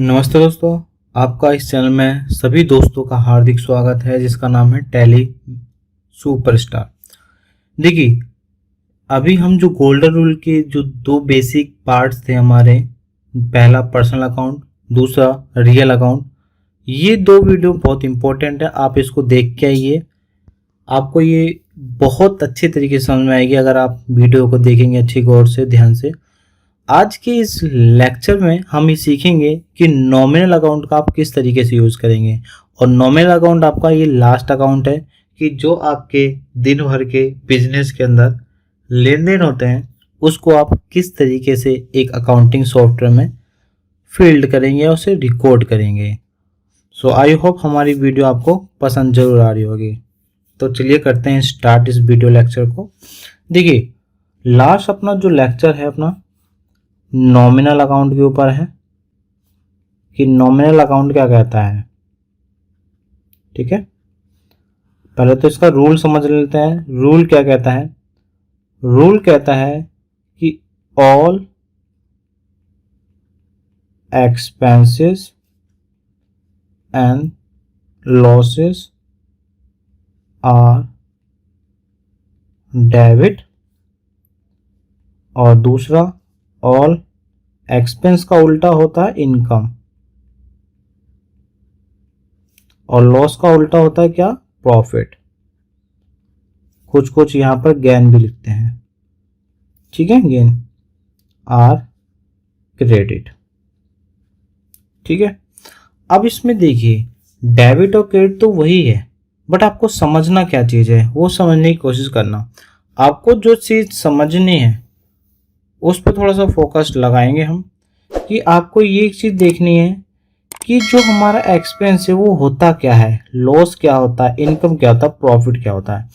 नमस्ते दोस्तों, आपका इस चैनल में सभी दोस्तों का हार्दिक स्वागत है जिसका नाम है टैली सुपरस्टार। देखिए, अभी हम जो गोल्डन रूल के जो दो बेसिक पार्ट्स थे हमारे, पहला पर्सनल अकाउंट, दूसरा रियल अकाउंट, ये दो वीडियो बहुत इंपॉर्टेंट है। आप इसको देख के आइए, आपको ये बहुत अच्छे तरीके से समझ में आएगी अगर आप वीडियो को देखेंगे अच्छी गौर से, ध्यान से। आज के इस लेक्चर में हम ये सीखेंगे कि नॉमिनल अकाउंट का आप किस तरीके से यूज़ करेंगे। और नॉमिनल अकाउंट आपका ये लास्ट अकाउंट है कि जो आपके दिन भर के बिजनेस के अंदर लेन देन होते हैं उसको आप किस तरीके से एक अकाउंटिंग सॉफ्टवेयर में फील्ड करेंगे और उसे रिकॉर्ड करेंगे। सो आई होप हमारी वीडियो आपको पसंद जरूर आ रही होगी। तो चलिए करते हैं स्टार्ट इस वीडियो लेक्चर को। देखिए, लास्ट अपना जो लेक्चर है अपना नॉमिनल अकाउंट के ऊपर है कि नॉमिनल अकाउंट क्या कहता है। ठीक है, पहले तो इसका रूल समझ लेते हैं। रूल क्या कहता है? रूल कहता है कि all expenses and losses are debit, और दूसरा ऑल एक्सपेंस का उल्टा होता है इनकम, और लॉस का उल्टा होता है क्या? प्रॉफिट। कुछ कुछ यहां पर गेन भी लिखते हैं। ठीक है, गेन आर क्रेडिट। ठीक है, अब इसमें देखिए, डेबिट और क्रेडिट तो वही है, बट आपको समझना क्या चीज है वो समझने की कोशिश करना। आपको जो चीज समझनी है उस पर थोड़ा सा फोकस लगाएंगे हम, कि आपको ये एक चीज देखनी है कि जो हमारा एक्सपेंस है वो होता क्या है, लॉस क्या होता है, इनकम क्या होता है, प्रॉफिट क्या होता है।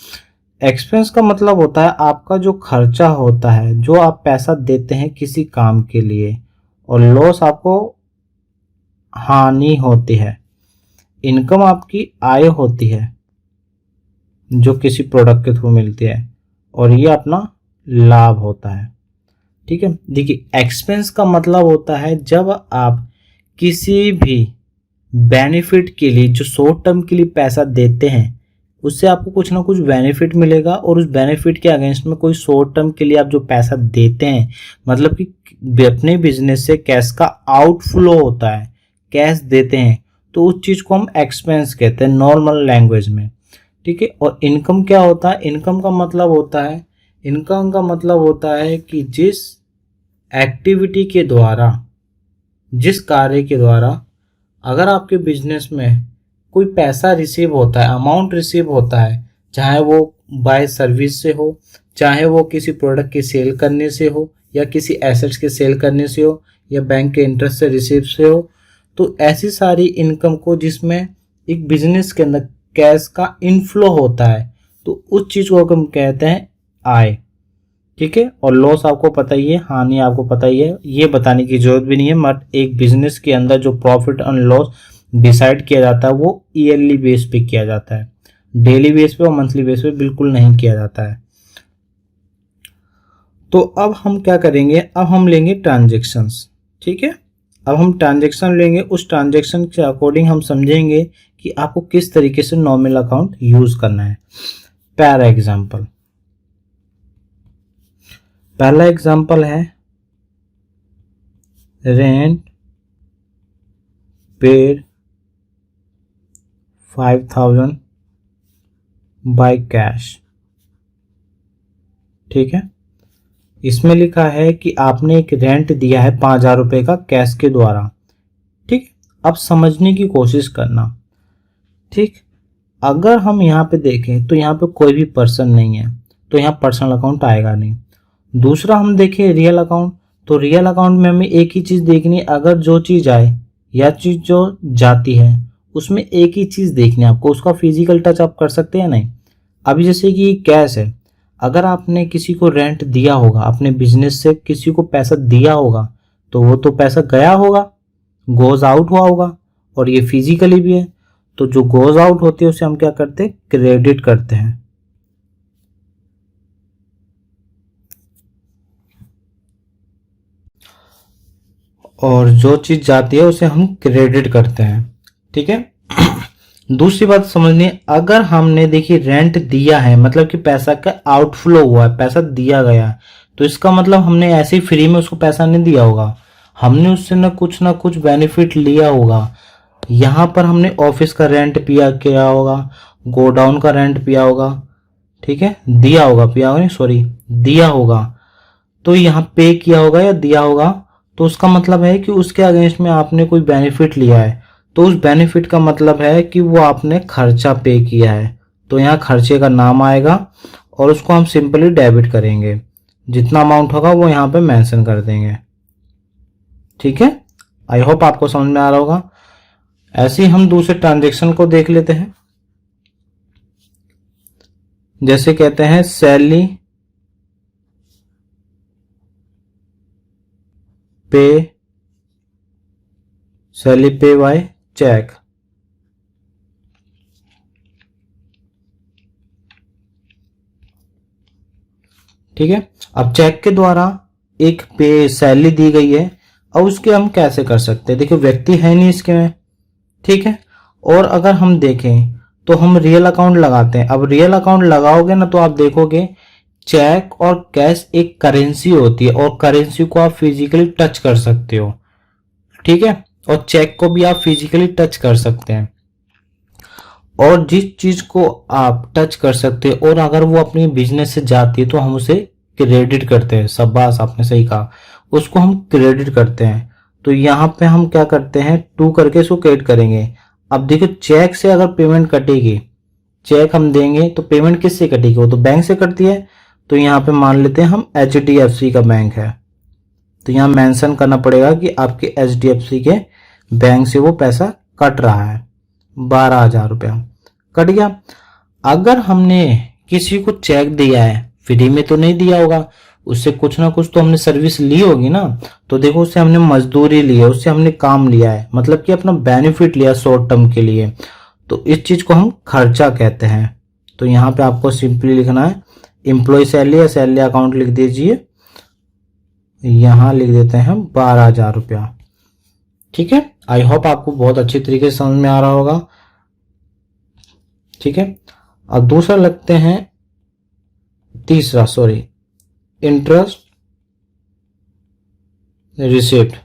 एक्सपेंस का मतलब होता है आपका जो खर्चा होता है, जो आप पैसा देते हैं किसी काम के लिए, और लॉस आपको हानि होती है। इनकम आपकी आय होती है जो किसी प्रोडक्ट के थ्रू मिलती है, और ये अपना लाभ होता है। ठीक है, देखिए, एक्सपेंस का मतलब होता है जब आप किसी भी बेनिफिट के लिए जो शॉर्ट टर्म के लिए पैसा देते हैं उससे आपको कुछ ना कुछ बेनिफिट मिलेगा, और उस बेनिफिट के अगेंस्ट में कोई शॉर्ट टर्म के लिए आप जो पैसा देते हैं, मतलब कि अपने बिजनेस से कैश का आउटफ्लो होता है, कैश देते हैं, तो उस चीज को हम एक्सपेंस कहते हैं नॉर्मल लैंग्वेज में। ठीक है, और इनकम क्या होता है? इनकम का मतलब होता है, इनकम का मतलब होता है कि जिस एक्टिविटी के द्वारा, जिस कार्य के द्वारा अगर आपके बिजनेस में कोई पैसा रिसीव होता है, अमाउंट रिसीव होता है, चाहे वो बाय सर्विस से हो, चाहे वो किसी प्रोडक्ट की सेल करने से हो, या किसी एसेट्स के सेल करने से हो, या बैंक के इंटरेस्ट से रिसीव से हो, तो ऐसी सारी इनकम को जिसमें एक बिजनेस के अंदर कैश का इनफ्लो होता है, तो उस चीज को हम कहते हैं आय। ठीक है, और लॉस आपको पता ही है, हानि आपको पता ही है, ये बताने की जरूरत भी नहीं है। बट एक बिजनेस के अंदर जो प्रॉफिट एंड लॉस डिसाइड किया जाता है वो ईयरली बेस पे किया जाता है, डेली बेस पे और मंथली बेस पे बिल्कुल नहीं किया जाता है। तो अब हम क्या करेंगे, अब हम लेंगे ट्रांजेक्शन्स। ठीक है, अब हम ट्रांजेक्शन लेंगे, उस ट्रांजेक्शन के अकॉर्डिंग हम समझेंगे कि आपको किस तरीके से नॉमिनल अकाउंट यूज करना है। पहला एग्जाम्पल, पहला एग्जाम्पल है रेंट पेड 5000 बाय कैश। ठीक है, इसमें लिखा है कि आपने एक रेंट दिया है 5000 रुपये का कैश के द्वारा। ठीक, अब समझने की कोशिश करना। ठीक, अगर हम यहाँ पे देखें तो यहाँ पे कोई भी पर्सन नहीं है, तो यहाँ पर्सनल अकाउंट आएगा नहीं। दूसरा हम देखें रियल अकाउंट, तो रियल अकाउंट में हमें एक ही चीज देखनी है, अगर जो चीज आए या चीज जो जाती है उसमें एक ही चीज देखनी है आपको, उसका फिजिकल टच आप कर सकते हैं नहीं। अभी जैसे कि कैश है, अगर आपने किसी को रेंट दिया होगा, अपने बिजनेस से किसी को पैसा दिया होगा, तो वो तो पैसा गया होगा, गोज आउट हुआ होगा, और ये फिजिकली भी है। तो जो गोज आउट होती है उसे हम क्या करते हैं? क्रेडिट करते हैं। और जो चीज जाती है उसे हम क्रेडिट करते हैं। ठीक है। दूसरी बात समझनी, अगर हमने देखिए रेंट दिया है, मतलब कि पैसा का आउटफ्लो हुआ है, पैसा दिया गया है, तो इसका मतलब हमने ऐसे ही फ्री में उसको पैसा नहीं दिया होगा, हमने उससे ना कुछ बेनिफिट लिया होगा। यहाँ पर हमने ऑफिस का रेंट पिया किया होगा, गोडाउन का रेंट पिया होगा, ठीक है, दिया होगा, पिया होगा नहीं, सॉरी, दिया होगा। तो यहाँ पे किया होगा या दिया होगा, तो उसका मतलब है कि उसके अगेंस्ट में आपने कोई बेनिफिट लिया है, तो उस बेनिफिट का मतलब है कि वो आपने खर्चा पे किया है। तो यहाँ खर्चे का नाम आएगा और उसको हम सिंपली डेबिट करेंगे, जितना अमाउंट होगा वो यहाँ पे मेंशन कर देंगे। ठीक है, आई होप आपको समझ में आ रहा होगा। ऐसे ही हम दूसरे ट्रांजेक्शन को देख लेते हैं। जैसे कहते हैं सैलरी पे बाय चेक। ठीक है, अब चेक के द्वारा एक पे सैलरी दी गई है, अब उसके हम कैसे कर सकते हैं, देखिए व्यक्ति है नहीं इसके में, ठीक है। और अगर हम देखें तो हम रियल अकाउंट लगाते हैं। अब रियल अकाउंट लगाओगे ना तो आप देखोगे चेक और कैश एक करेंसी होती है और करेंसी को आप फिजिकली टच कर सकते हो, ठीक है, और चेक को भी आप फिजिकली टच कर सकते हैं। और जिस चीज को आप टच कर सकते हैं और अगर वो अपनी बिजनेस से जाती है तो हम उसे क्रेडिट करते हैं। शाबाश, आपने सही कहा, उसको हम क्रेडिट करते हैं। तो यहाँ पे हम क्या करते हैं, 2 करके इसको क्रेडिट करेंगे। अब देखो चेक से अगर पेमेंट कटेगी, चेक हम देंगे तो पेमेंट किससे कटेगी, वो तो बैंक से कटती है। तो यहाँ पे मान लेते हैं हम HDFC का बैंक है, तो यहाँ मेंशन करना पड़ेगा कि आपके HDFC के बैंक से वो पैसा कट रहा है, 12,000 रुपया कट गया। अगर हमने किसी को चेक दिया है, फ्री में तो नहीं दिया होगा, उससे कुछ ना कुछ तो हमने सर्विस ली होगी ना। तो देखो उससे हमने मजदूरी ली है, उससे हमने काम लिया है, मतलब कि अपना बेनिफिट लिया शॉर्ट टर्म के लिए, तो इस चीज को हम खर्चा कहते हैं। तो यहाँ पे आपको सिंपली लिखना है एम्प्लॉय सैलरी या सैलरी अकाउंट लिख दीजिए, यहाँ लिख देते हैं 12,000 रुपया। ठीक है, आई होप आपको बहुत अच्छी तरीके से समझ में आ रहा होगा। ठीक है, अब दूसरा लगते हैं, तीसरा सॉरी, इंटरेस्ट रिसिप्ट।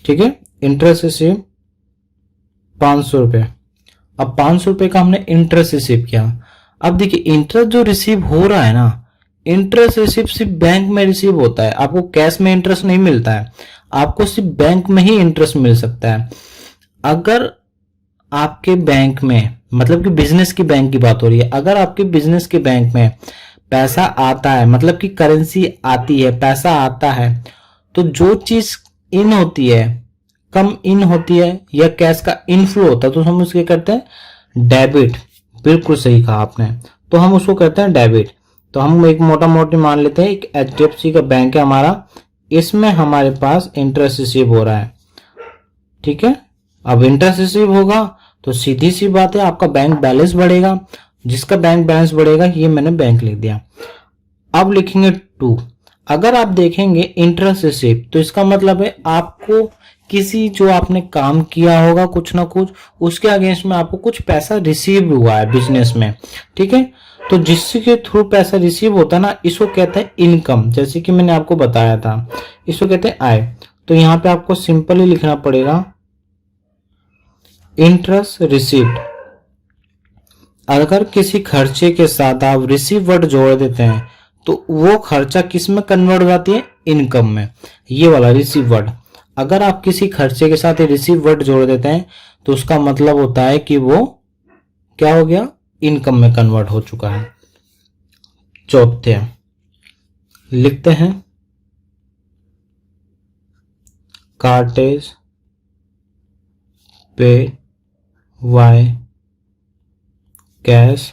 ठीक है, इंटरेस्ट रिसिप्ट 500 रुपये। अब 500 रुपये का हमने इंटरेस्ट रिसीव किया। अब देखिए इंटरेस्ट जो रिसीव हो रहा है ना, इंटरेस्ट रिसीव सिर्फ बैंक में रिसीव होता है, आपको कैश में इंटरेस्ट नहीं मिलता है, आपको सिर्फ बैंक में ही इंटरेस्ट मिल सकता है। अगर आपके बैंक में, मतलब कि बिजनेस की बैंक की बात हो रही है, अगर आपके बिजनेस के बैंक में पैसा आता है, मतलब कि करेंसी आती है, पैसा आता है, तो जो चीज इन होती है, कम इन होती है या कैश का इनफ्लो होता है, तो हम उसके करते हैं डेबिट। बिल्कुल सही कहा आपने, तो हम उसको कहते हैं डेबिट। तो हम एक मोटा मोटी मान लेते हैं एक HDFC का बैंक है हमारा, इसमें हमारे पास इंटरेस्ट रिसीव हो रहा है। ठीक है, अब इंटरेस्ट रिसीव होगा तो सीधी सी बात है आपका बैंक बैलेंस बढ़ेगा, जिसका बैंक बैलेंस बढ़ेगा ये मैंने बैंक लिख दिया। अब लिखेंगे 2। अगर आप देखेंगे इंटरेस्ट रिसीव, तो इसका मतलब है आपको किसी जो आपने काम किया होगा कुछ ना कुछ, उसके अगेंस्ट में आपको कुछ पैसा रिसीव हुआ है बिजनेस में। ठीक है, तो जिसके थ्रू पैसा रिसीव होता है ना, इसको कहते हैं इनकम, जैसे कि मैंने आपको बताया था, इसको कहते हैं आय। तो यहाँ पे आपको सिंपली लिखना पड़ेगा इंटरेस्ट रिसीव्ड। अगर किसी खर्चे के साथ आप रिसीव वर्ड जोड़ देते हैं तो वो खर्चा किस में कन्वर्ट हो जाती है, इनकम में। ये वाला रिसीव वर्ड, अगर आप किसी खर्चे के साथ रिसीव वर्ड जोड़ देते हैं तो उसका मतलब होता है कि वो क्या हो गया, इनकम में कन्वर्ट हो चुका है। चौथे लिखते हैं कार्टेज पे वाई कैश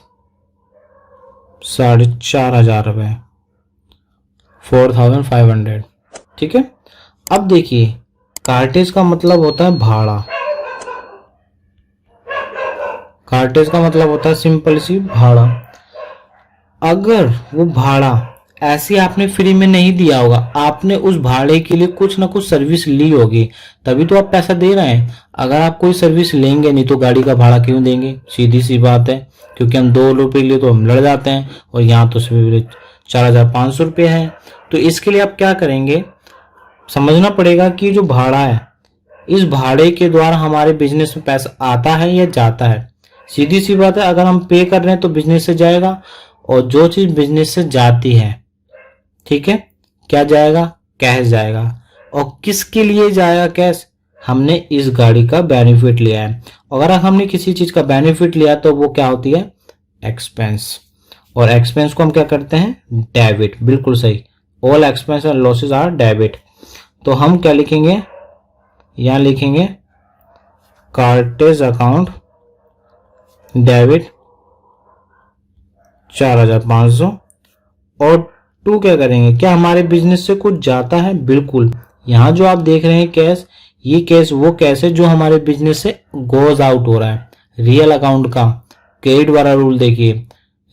4,500 रुपये, 4,500। ठीक है, अब देखिए कार्टेज का मतलब होता है भाड़ा, कार्टेज का मतलब होता है सिंपल सी भाड़ा। अगर वो भाड़ा ऐसे आपने फ्री में नहीं दिया होगा, आपने उस भाड़े के लिए कुछ ना कुछ सर्विस ली होगी, तभी तो आप पैसा दे रहे हैं। अगर आप कोई सर्विस लेंगे नहीं तो गाड़ी का भाड़ा क्यों देंगे, सीधी सी बात है। क्योंकि हम 2 रुपये के लिए तो हम लड़ जाते हैं, और यहाँ तो सिर्फ 4,500 रुपये है। तो इसके लिए आप क्या करेंगे, समझना पड़ेगा कि जो भाड़ा है, इस भाड़े के द्वारा हमारे बिजनेस में पैसा आता है या जाता है। सीधी सी बात है, अगर हम पे कर रहे हैं तो बिजनेस से जाएगा, और जो चीज बिजनेस से जाती है, ठीक है, क्या जाएगा, कैश जाएगा। और किसके लिए जाएगा कैश, हमने इस गाड़ी का बेनिफिट लिया है। अगर हमने किसी चीज का बेनिफिट लिया तो वो क्या होती है, एक्सपेंस। और एक्सपेंस को हम क्या करते हैं, डेबिट। बिल्कुल सही, all expense and losses are debit. तो हम क्या लिखेंगे, यहां लिखेंगे कार्टेज अकाउंट डेबिट 4,500। और टू क्या करेंगे, क्या हमारे बिजनेस से कुछ जाता है, बिल्कुल। यहां जो आप देख रहे हैं कैश, ये कैश वो कैश है जो हमारे बिजनेस से गोज आउट हो रहा है। रियल अकाउंट का क्रेडिट वाला रूल देखिए,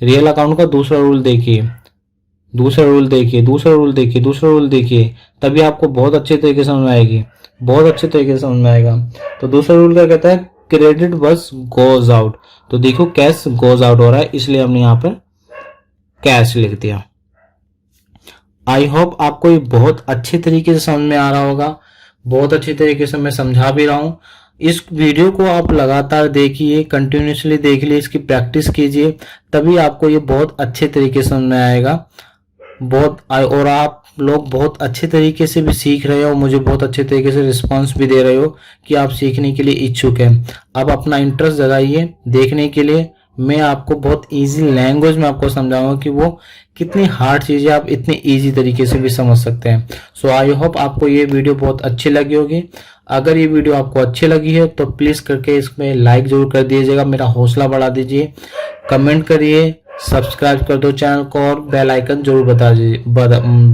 रियल अकाउंट का दूसरा रूल देखिए, दूसरा रूल देखिए, दूसरा रूल देखिए, दूसरा रूल देखिए, तभी आपको बहुत अच्छे तरीके से समझ में आएगी, बहुत अच्छे तरीके से समझ में आएगा। तो दूसरा रूल क्या कहता है, क्रेडिट बस गोज आउट। तो देखो कैश गोज आउट हो रहा है, इसलिए हमने यहाँ पर कैश लिख दिया। आई होप आपको ये बहुत अच्छे तरीके से समझ में आ रहा होगा, बहुत अच्छे तरीके से मैं समझा भी रहा हूँ। इस वीडियो को आप लगातार देखिए, कंटिन्यूसली देख लिए, इसकी प्रैक्टिस कीजिए, तभी आपको ये बहुत अच्छे तरीके से समझ में आएगा। और आप लोग बहुत अच्छे तरीके से भी सीख रहे हो, मुझे बहुत अच्छे तरीके से रिस्पांस भी दे रहे हो कि आप सीखने के लिए इच्छुक हैं। अब अपना इंटरेस्ट जगाइए देखने के लिए। मैं आपको बहुत इजी लैंग्वेज में आपको समझाऊंगा कि वो कितनी हार्ड चीजें आप इतनी इजी तरीके से भी समझ सकते हैं। सो आई होप आपको ये वीडियो बहुत अच्छी लगी होगी। अगर ये वीडियो आपको अच्छी लगी है तो प्लीज करके इसमें लाइक जरूर कर दीजिएगा, मेरा हौसला बढ़ा दीजिए, कमेंट करिए, सब्सक्राइब कर दो चैनल को, और बेल आइकन जरूर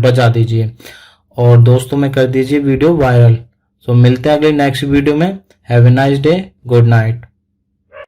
बजा दीजिए, और दोस्तों में कर दीजिए वीडियो वायरल। सो मिलते हैं अगले नेक्स्ट वीडियो में। Have a nice day, good night.